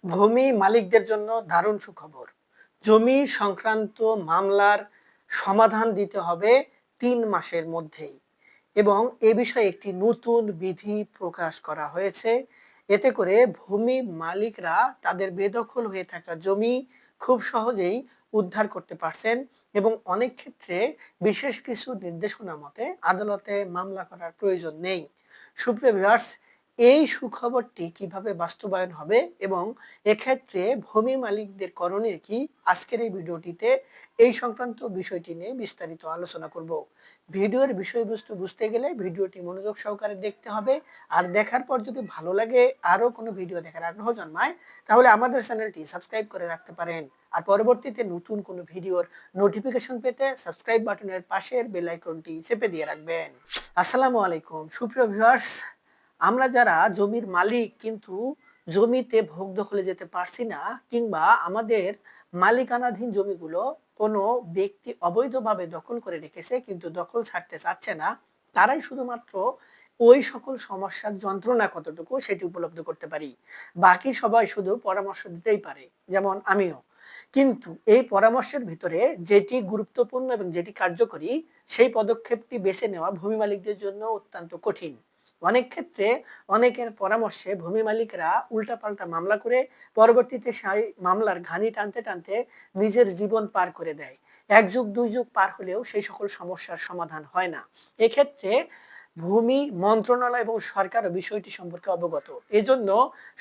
ভূমি মালিকদের জন্য দারুণ সুখবর। জমি সংক্রান্ত মামলার সমাধান দিতে হবে ৩ মাসের মধ্যেই এবং এ বিষয়ে একটি নতুন বিধি প্রকাশ করা হয়েছে। এতে করে ভূমি মালিকরা তাদের বেদখল হয়ে থাকা জমি খুব সহজেই উদ্ধার করতে পারছেন এবং অনেক ক্ষেত্রে বিশেষ কিছু নির্দেশনা মতে আদালতে মামলা করার প্রয়োজন নেই। সুপ্রিয় ভিউয়ার্স, এই সুখবরটি কিভাবে বাস্তবায়ন হবে এবং এক্ষেত্রে ভূমি মালিকদের করণীয় কি, আজকের এই ভিডিওটিতে এই সংক্রান্ত বিষয়টি নিয়ে বিস্তারিত আলোচনা করব। ভিডিওর বিষয়বস্তু বুঝতে গেলে ভিডিওটি মনোযোগ সহকারে দেখতে হবে। আর দেখার পর যদি ভালো লাগে, আরও কোনো ভিডিও দেখার আগ্রহ জন্মায়, তাহলে আমাদের চ্যানেলটি সাবস্ক্রাইব করে রাখতে পারেন। আর পরবর্তীতে নতুন কোনো ভিডিওর নোটিফিকেশন পেতে সাবস্ক্রাইব বাটনের পাশের বেল আইকনটি চেপে দিয়ে রাখবেন। আসসালামু আলাইকুম সুপ্রিয় ভিউয়ার্স, আমরা যারা জমির মালিক কিন্তু জমিতে ভোগ দখলে যেতে পারছি না, কিংবা আমাদের মালিকানাধীন জমিগুলো কোনো ব্যক্তি অবৈধভাবে দখল করে রেখেছে কিন্তু দখল ছাড়তে চাচ্ছে না, তারাই শুধুমাত্র ওই সকল সমস্যার যন্ত্রণা কতটুকু সেটি উপলব্ধ করতে পারি। বাকি সবাই শুধু পরামর্শ দিতেই পারে, যেমন আমিও। কিন্তু এই পরামর্শের ভিতরে যেটি গুরুত্বপূর্ণ এবং যেটি কার্যকরী, সেই পদক্ষেপটি বেছে নেওয়া ভূমি মালিকদের জন্য অত্যন্ত কঠিন। অনেক ক্ষেত্রে অনেকের পরামর্শে ভূমি মালিকরা উল্টাপাল্টা মামলা করে পরবর্তীতে সেই মামলার ঘানি টানতে টানতে নিজের জীবন পার করে দেয়। ১ যুগ ২ যুগ পার হলেও সেই সকল সমস্যার সমাধান হয় না। এক্ষেত্রে ভূমি মন্ত্রণালয় এবং সরকারও বিষয়টি সম্পর্কে অবগত। এজন্য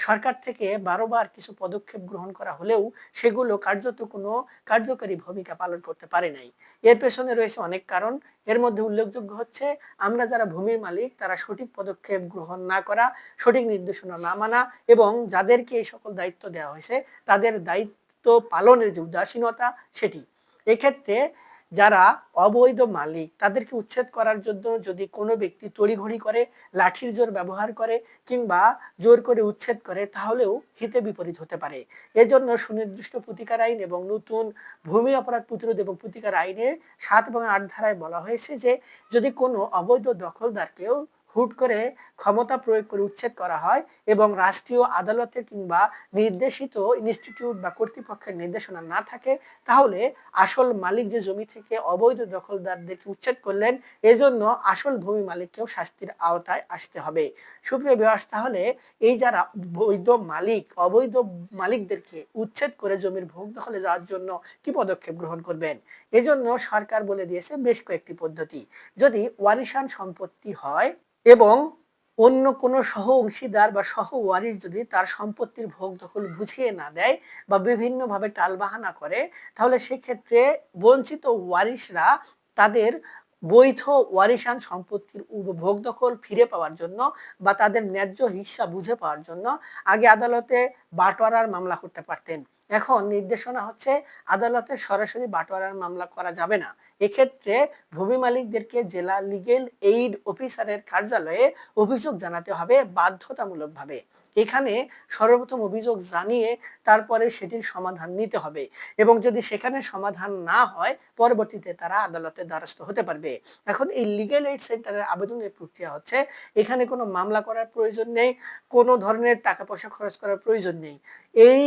সরকার থেকে বারবার কিছু পদক্ষেপ গ্রহণ করা হলেও সেগুলো কার্যত কোনো কার্যকরী ভূমিকা পালন করতে পারে নাই। এর পেছনে রয়েছে অনেক কারণ। এর মধ্যে উল্লেখযোগ্য হচ্ছে, আমরা যারা ভূমির মালিক তারা সঠিক পদক্ষেপ গ্রহণ না করা, সঠিক নির্দেশনা না মানা এবং যাদেরকে এই সকল দায়িত্ব দেওয়া হয়েছে তাদের দায়িত্ব পালনের যে উদাসীনতা সেটি। এক্ষেত্রে যারা অবৈধ মালিক তাদেরকে উচ্ছেদ করার জন্য যদি কোনো ব্যক্তি তড়িঘড়ি করে, লাঠির জোর ব্যবহার করে কিংবা জোর করে উচ্ছেদ করে, তাহলেও হিতে বিপরীত হতে পারে। এজন্য সুনির্দিষ্ট প্রতিকার আইন এবং নতুন ভূমি অপরাধ প্রতিরোধ এবং প্রতিকার আইনে ৭ এবং ৮ ধারায় বলা হয়েছে যে যদি কোনো অবৈধ দখলদারকেও হুট করে ক্ষমতা প্রয়োগ করে উচ্ছেদ করা হয় এবং রাষ্ট্রীয় আদালতের কিংবা নির্দেশিত ইনস্টিটিউট বা কর্তৃপক্ষের নির্দেশনা না থাকে, তাহলে আসল মালিক যে জমি থেকে অবৈধ দখলদারদেরকে উচ্ছেদ করলেন, এজন্য আসল ভূমি মালিককেও শাস্তির আওতায় আসতে হবে। সুপ্রিয় ভিউয়ার্স, তাহলে এই যারা বৈধ মালিক অবৈধ মালিকদেরকে উচ্ছেদ করে জমির ভোগ দখলে যাওয়ার জন্য কি পদক্ষেপ গ্রহণ করবেন? এজন্য সরকার বলে দিয়েছে বেশ কয়েকটি পদ্ধতি। যদি ওয়ারিশান সম্পত্তি হয় এবং অন্য কোনো সহ অংশীদার বা সহ ওয়ারিশ যদি তার সম্পত্তির ভোগ দখল বুঝিয়ে না দেয় বা বিভিন্নভাবে টালবাহানা করে, তাহলে সেক্ষেত্রে বঞ্চিত ওয়ারিশরা তাদের বৈধ ওয়ারিশান সম্পত্তির ভোগ দখল ফিরে পাওয়ার জন্য বা তাদের ন্যায্য হিস্সা বুঝে পাওয়ার জন্য আগে আদালতে বাটোয়ারার মামলা করতে পারতেন। এখন নির্দেশনা হচ্ছে আদালতে সরাসরি বাটোয়ারার মামলা করা যাবে না। এক্ষেত্রে ভূমি মালিকদেরকে জেলা লিগেল এইড অফিসারের কার্যালয়ে অভিযোগ জানাতে হবে বাধ্যতামূলকভাবে। এখানে সর্বপ্রথম অভিযোগ জানিয়ে তারপরে সেটির সমাধান নিতে হবে এবং যদি সেখানে সমাধান না হয়, পরবর্তীতে তারা আদালতের দ্বারস্থ হতে পারবে। এখন এই লিগ্যাল এইড সেন্টারের আবেদনের প্রক্রিয়া হচ্ছে, এখানে কোনো মামলা করার প্রয়োজন নেই, কোনো ধরনের টাকা পয়সা খরচ করার প্রয়োজন নেই। এই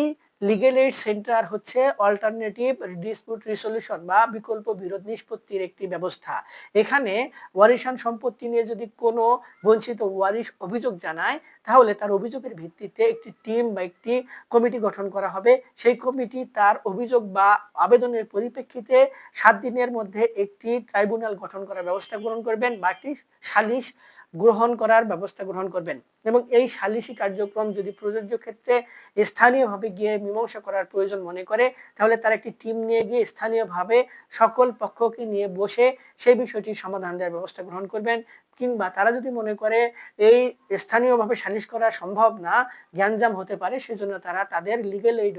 লিগ্যাল এইড সেন্টার হচ্ছে অল্টারনেটিভ ডিসপিউট রিসলিউশন বা বিকল্প বিরোধ নিষ্পত্তির একটি ব্যবস্থা। এখানে ওয়ারিশান সম্পত্তি নিয়ে যদি কোনো বঞ্চিত ওয়ারিশ অভিযোগ জানায়, তাহলে তার অভিযোগের ভিত্তিতে একটি টিম বা একটি কমিটি গঠন করা হবে। সেই কমিটি তার অভিযোগ বা আবেদনের পরিপ্রেক্ষিতে ৭ দিনের মধ্যে একটি ট্রাইব্যুনাল গঠন করার ব্যবস্থা গ্রহণ করবেন বা একটি সালিশ গ্রহণ করার ব্যবস্থা গ্রহণ করবেন এবং এই সালিশি কার্যক্রম যদি প্রযোজ্য ক্ষেত্রে স্থানীয়ভাবে গিয়ে মীমাংসা করার প্রয়োজন মনে করে, তাহলে তারা একটি টিম নিয়ে গিয়ে স্থানীয়ভাবে সকল পক্ষকে নিয়ে বসে সেই বিষয়টির সমাধান দেওয়ার ব্যবস্থা গ্রহণ করবেন। কিংবা তারা যদি মনে করে এই স্থানীয়ভাবে সালিশ করা সম্ভব না, গ্যাঞ্জাম হতে পারে, সেজন্য তারা তাদের লিগ্যাল এইড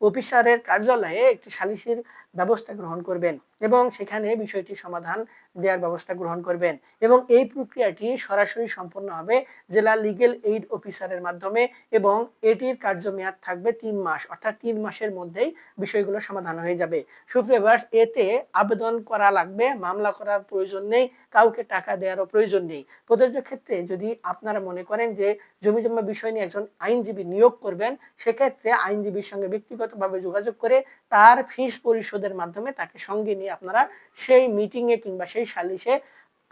অফিসারের কার্যালয়ে একটি সালিশির ব্যবস্থা গ্রহণ করবেন এবং সেখানে বিষয়টি সমাধান দেওয়ার ব্যবস্থা গ্রহণ করবেন এবং এই প্রক্রিয়াটি সরাসরি সম্পন্ন হবে জেলা লিগ্যাল এইড অফিসারের মাধ্যমে এবং এটির কার্যমেয়াদ থাকবে ৩ মাস, অর্থাৎ ৩ মাসের মধ্যেই বিষয়গুলো সমাধান হয়ে যাবে। সুপ্রিয় ভিউয়ার্স, এতে আবেদন করা লাগবে, মামলা করার প্রয়োজন নেই, কাউকে টাকা দেওয়ারও প্রয়োজন নেই। প্রযোজ্য ক্ষেত্রে যদি আপনারা মনে করেন যে জমি জমা বিষয় নিয়ে একজন আইনজীবী নিয়োগ করবেন, সেক্ষেত্রে আইনজীবীর সঙ্গে ব্যক্তিগতভাবে যোগাযোগ করে তার ফিস পরিশোধের মাধ্যমে তাকে সঙ্গে নিয়ে আপনারা সেই মিটিংয়ে কিংবা সেই সালিশে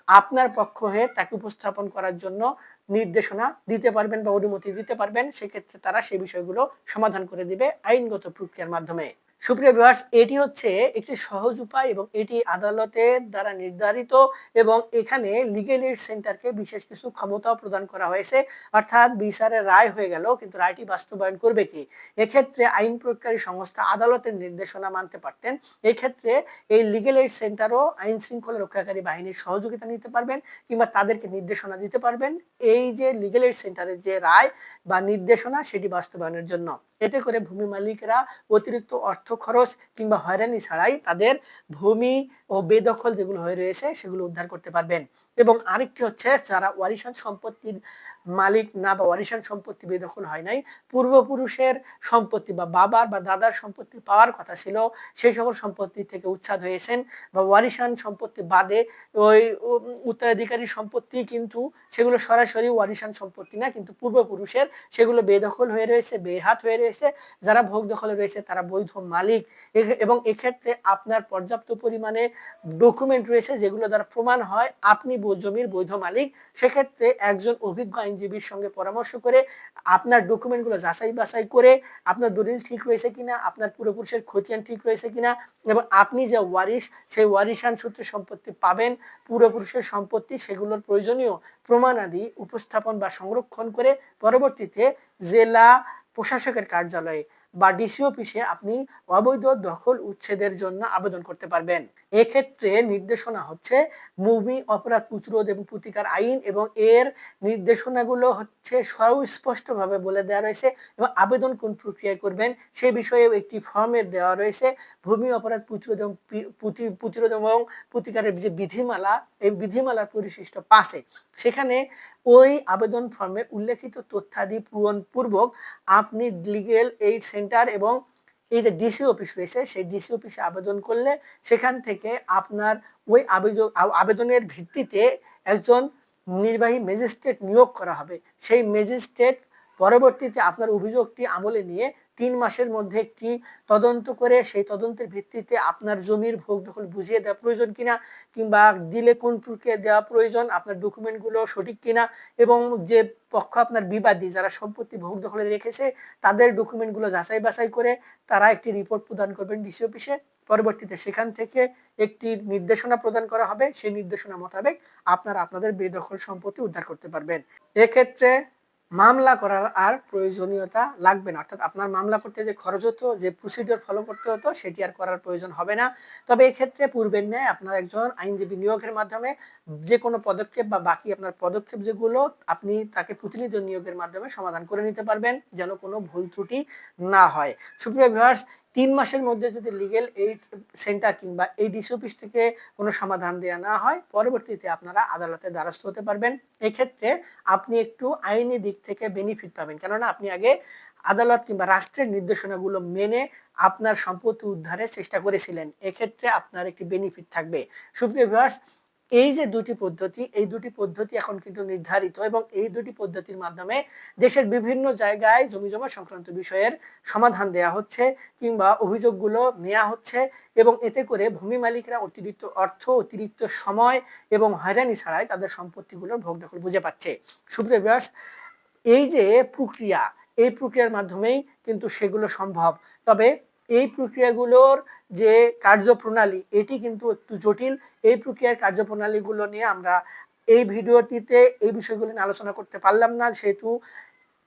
আপনার পক্ষ হয়ে তাকে উপস্থাপন করার জন্য নির্দেশনা দিতে পারবেন বা অনুমতি দিতে পারবেন। সেক্ষেত্রে তারা সেই বিষয়গুলো সমাধান করে দিবে আইনগত প্রক্রিয়ার মাধ্যমে। সুপ্রিয় ভিউয়ার্স, এটি হচ্ছে একটি সহজ উপায় এবং এটি আদালতের দ্বারা নির্ধারিত এবং এখানে লিগ্যাল এইড সেন্টারকে বিশেষ কিছু ক্ষমতাও প্রদান করা হয়েছে। অর্থাৎ বিচারের রায় হয়ে গেল, কিন্তু রায়টি বাস্তবায়ন করবে কে? এক্ষেত্রে আইন প্রয়োগকারী সংস্থা আদালতের নির্দেশনা মানতে পারতেন। এক্ষেত্রে এই লিগ্যাল এইড সেন্টারও আইন শৃঙ্খলা রক্ষাকারী বাহিনীর সহযোগিতা নিতে পারবেন কিংবা তাদেরকে নির্দেশনা দিতে পারবেন এই যে লিগ্যাল এইড সেন্টারের যে রায় বা নির্দেশনা সেটি বাস্তবায়নের জন্য। এতে করে ভূমি মালিকরা অতিরিক্ত অর্থ খরচ কিংবা হয়রানি ছাড়াই তাদের ভূমি ও বেদখল যেগুলো হয়ে রয়েছে সেগুলো উদ্ধার করতে পারবেন। এবং আরেকটি হচ্ছে, যারা ওয়ারিশান সম্পত্তির মালিক না বা ওয়ারিশান সম্পত্তি বেদখল হয় নাই, পূর্বপুরুষের সম্পত্তি বা বাবার বা দাদার সম্পত্তি পাওয়ার কথা ছিল, সেই সকল সম্পত্তি থেকে উচ্ছেদ হয়েছেন বা ওয়ারিশান সম্পত্তি বাদে ওই উত্তরাধিকারী সম্পত্তি কিন্তু সেগুলো সরাসরি ওয়ারিশান সম্পত্তি না, কিন্তু পূর্বপুরুষের, সেগুলো বেদখল হয়ে রয়েছে, বেহাত হয়ে রয়েছে, যারা ভোগ দখলে রয়েছে তারা বৈধ মালিক। এবং এক্ষেত্রে আপনার পর্যাপ্ত পরিমাণে ডকুমেন্ট রয়েছে যেগুলো দ্বারা প্রমাণ হয় আপনি জমির বৈধ মালিক। সেক্ষেত্রে একজন অভিজ্ঞ আইনজীবীর সঙ্গে পরামর্শ করে আপনার ডকুমেন্টগুলো যাচাই বাছাই করে আপনার দলিল ঠিক রয়েছে কিনা, আপনার পূর্বপুরুষের খতিয়ান ঠিক রয়েছে কিনা এবং আপনি যে ওয়ারিশ সেই ওয়ারিশান সূত্রে সম্পত্তি পাবেন, পূর্বপুরুষের সম্পত্তি, সেগুলোর প্রয়োজনীয় প্রমাণাদি উপস্থাপন বা সংরক্ষণ করে পরবর্তীতে জেলা প্রশাসকের কার্যালয়ে বা ডিসি অফিসে আপনি অবৈধ দখল উচ্ছেদের জন্য আবেদন করতে পারবেন। এক্ষেত্রে নির্দেশনা হচ্ছে ভূমি অপরাধ প্রতিরোধ এবং প্রতিকার আইন এবং এর নির্দেশনাগুলো হচ্ছে সুস্পষ্টভাবে বলে দেওয়া রয়েছে এবং আবেদন কোন প্রক্রিয়ায় করবেন সেই বিষয়েও একটি ফর্মের দেওয়া রয়েছে। ভূমি অপরাধ প্রতিরোধ এবং প্রতিকারের যে বিধিমালা, এই বিধিমালার পরিশিষ্ট 5-এ সেখানে ওই আবেদন ফর্মে উল্লেখিত তথ্যাদি পূরণপূর্বক আপনি লিগ্যাল এইড সেন্টার এবং এই যে ডিসি অফিস রয়েছে সেই ডিসি অফিসে আবেদন করলে সেখান থেকে আপনার ওই আবেদনের ভিত্তিতে একজন নির্বাহী ম্যাজিস্ট্রেট নিয়োগ করা হবে। সেই ম্যাজিস্ট্রেট পরবর্তীতে আপনার অভিযোগটি আমলে নিয়ে 3 মাসের মধ্যে একটি তদন্ত করে সেই তদন্তের ভিত্তিতে আপনার জমির ভোগ দখল বুঝিয়ে দেওয়া প্রয়োজন কিনা কিংবা দিলে কোন প্রক্রিয়া দেওয়া প্রয়োজন, আপনার ডকুমেন্টগুলো সঠিক কিনা এবং যে পক্ষ আপনার বিবাদী যারা সম্পত্তি ভোগ দখলে রেখেছে তাদের ডকুমেন্টগুলো যাচাই বাছাই করে তারা একটি রিপোর্ট প্রদান করবেন ডিসি অফিসে। পরবর্তীতে সেখান থেকে একটি নির্দেশনা প্রদান করা হবে, সেই নির্দেশনা মোতাবেক আপনারা আপনাদের বেদখল সম্পত্তি উদ্ধার করতে পারবেন। এক্ষেত্রে মামলা করার আর প্রয়োজনীয়তা লাগবে না, অর্থাৎ আপনার মামলা করতে যে খরচ হতো, যে প্রসিডিওর ফলো করতে হতো সেটি আর করার প্রয়োজন হবে না। তবে এক্ষেত্রে পূর্বের ন্যায় আপনার একজন আইনজীবী নিয়োগের মাধ্যমে যে কোনো পদক্ষেপ বা বাকি আপনার পদক্ষেপ যেগুলো আপনি তাকে প্রতিনিধি নিয়োগের মাধ্যমে সমাধান করে নিতে পারবেন যেন কোনো ভুল ত্রুটি না হয়। সুপ্রিয় ভিউয়ার্স, 3 মাসের মধ্যে যদি লিগ্যাল এইড সেন্টার কিংবা এই ডিসি অফিস থেকে কোনো সমাধান দেওয়া না হয়, পরবর্তীতে আপনারা আদালতের দ্বারস্থ হতে পারবেন। এক্ষেত্রে আপনি একটু আইনি দিক থেকে বেনিফিট পাবেন, কেননা আপনি আগে আদালত কিংবা রাষ্ট্রের নির্দেশনাগুলো মেনে আপনার সম্পত্তি উদ্ধারের চেষ্টা করেছিলেন। এক্ষেত্রে আপনার একটি বেনিফিট থাকবে। সুপ্রিয় ভিউয়ার্স, এই যে দুটি পদ্ধতি, এই দুটি পদ্ধতি এখন কিন্তু নির্ধারিত এবং এই দুটি পদ্ধতির মাধ্যমে দেশের বিভিন্ন জায়গায় জমিজমা সংক্রান্ত বিষয়ের সমাধান দেয়া হচ্ছে কিংবা অভিযোগগুলো নেওয়া হচ্ছে এবং এতে করে ভূমি মালিকরা অতিরিক্ত অর্থ, অতিরিক্ত সময় এবং হয়রানি ছাড়াই তাদের সম্পত্তিগুলোর ভোগ দখল বুঝে পাচ্ছে। সুপ্রিয় ভিউয়ার্স, এই যে প্রক্রিয়া, এই প্রক্রিয়ার মাধ্যমেই কিন্তু সেগুলো সম্ভব। তবে এই প্রক্রিয়াগুলোর যে কার্যপ্রণালী এটি কিন্তু একটু জটিল। এই প্রক্রিয়ার কার্যপ্রণালীগুলো নিয়ে আমরা এই ভিডিওটিতে এই বিষয়গুলো নিয়ে আলোচনা করতে পারলাম না। সেহেতু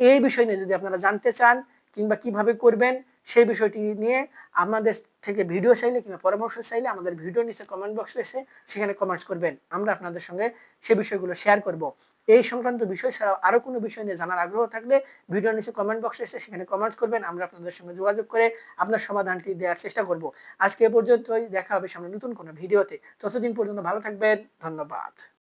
এই বিষয় নিয়ে যদি আপনারা জানতে চান কিংবা কিভাবে করবেন সেই বিষয়টি নিয়ে আমাদের থেকে ভিডিও চাইলে কিংবা পরামর্শ চাইলে আমাদের ভিডিও নিচে কমেন্ট বক্স রয়েছে, সেখানে কমেন্টস করবেন। আমরা আপনাদের সঙ্গে সে বিষয়গুলো শেয়ার করব। এই সংক্রান্ত বিষয় ছাড়াও আরও কোনো বিষয় নিয়ে জানার আগ্রহ থাকলে ভিডিও নিচে কমেন্ট বক্স রয়েছে, সেখানে কমেন্টস করবেন। আমরা আপনাদের সঙ্গে যোগাযোগ করে আপনার সমাধানটি দেওয়ার চেষ্টা করব। আজকে এ পর্যন্তই, দেখা হবে সামনে নতুন কোনো ভিডিওতে। ততদিন পর্যন্ত ভালো থাকবেন। ধন্যবাদ।